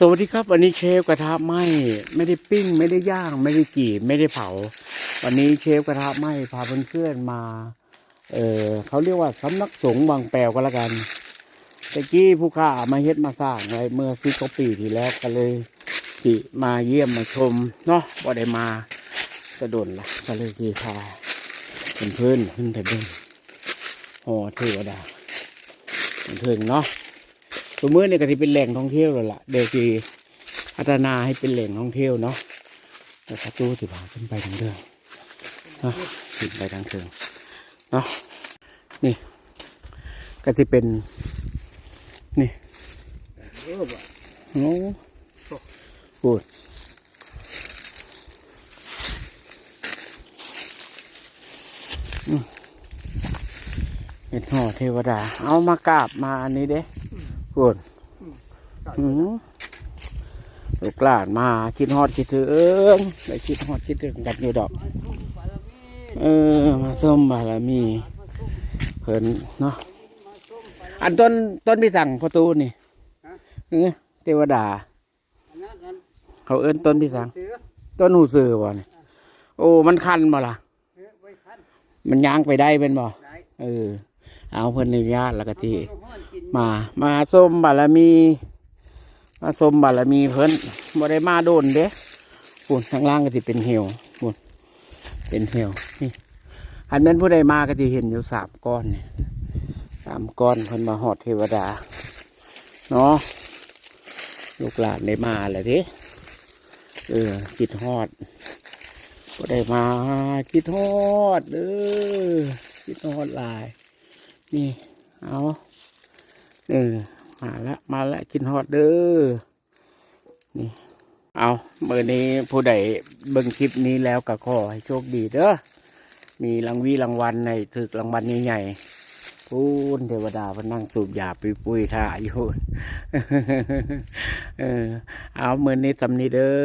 สวัสดีครับวันนี้เชฟกระทะไหม้ไม่ได้ปิ้งไม่ได้ย่างไม่ได้กี่ไม่ได้เผาวันนี้เชฟกระทะไหม้พาเพื่อนๆมาเขาเรียกว่าสำนักสงฆ์บางแปวก็แล้วกันตะกี้ผู้ข้ามาเฮ็ดมาสร้างไว้เมื่อ10 กว่าปีที่แล้วก็เลยที่มาเยี่ยมมาชมเนาะบ่ได้มากระโดดละก็เลยที่พาเพื่อนขึ้นแต่เดินหอเทวดาเพื่อนเนาะตัวมือเนี่ยก็ที่เป็นแหล่งท่องเที่ยวเลยล่ะเดี๋ยวที่พัฒนาให้เป็นแหล่งท่องเที่ยวเนาะแต่ประตูที่พาขึ้นไปทางเดินเนาะขึ้นไปทางเทิงเนาะนี่ก็ที่เป็นนี่โอ้พูดเป็นห่อเทวดาเอามากราบมาอันนี้เด้พูดลูกหลานมาคิดฮอดคิดถึงได้คิดฮอดคิดถึงกันอยู่ดอกมาส้มบารมีเพิ่นเนาะอันต้นที่สั่งประตูนี่เทวดาเขาเอิ้นต้นที่สั่งต้นหูเสือบ่เนี่ยโอ้มันคันบ่ล่ะมันย่างไปได้เป็นบ่เอาเพิ่นอนุญาตแล้วก็ที่มาส้มบารมีมาส้มบารมีเพิ่นบ่ได้มาโดนเด้ปุ่นข้างล่างก็สิเป็นเหวปุ่นเป็นเหวนี่อันนั้นผู้ใดมาก็สิเห็นอยู่3 ก้อนเนี่ย3 ก้อนเพิ่นมาฮอดเทวดาเนาะลูกหลานได้มาแล้วเด้คิดฮอดผู้ใดมาคิดฮอดคิดฮอดหลายนี่เอามาละกินฮอดนี่เอาเมื่อนี้ผู้ใดเบิ่งคลิปนี้แล้วก็ขอให้โชคดีเด้อมีรางวัลในถึกรางวัลใหญ่ๆพูนเทวดาพนั่งสูบยาปุยท่าอยู่เอาเมื่อนี้สำนีเด้อ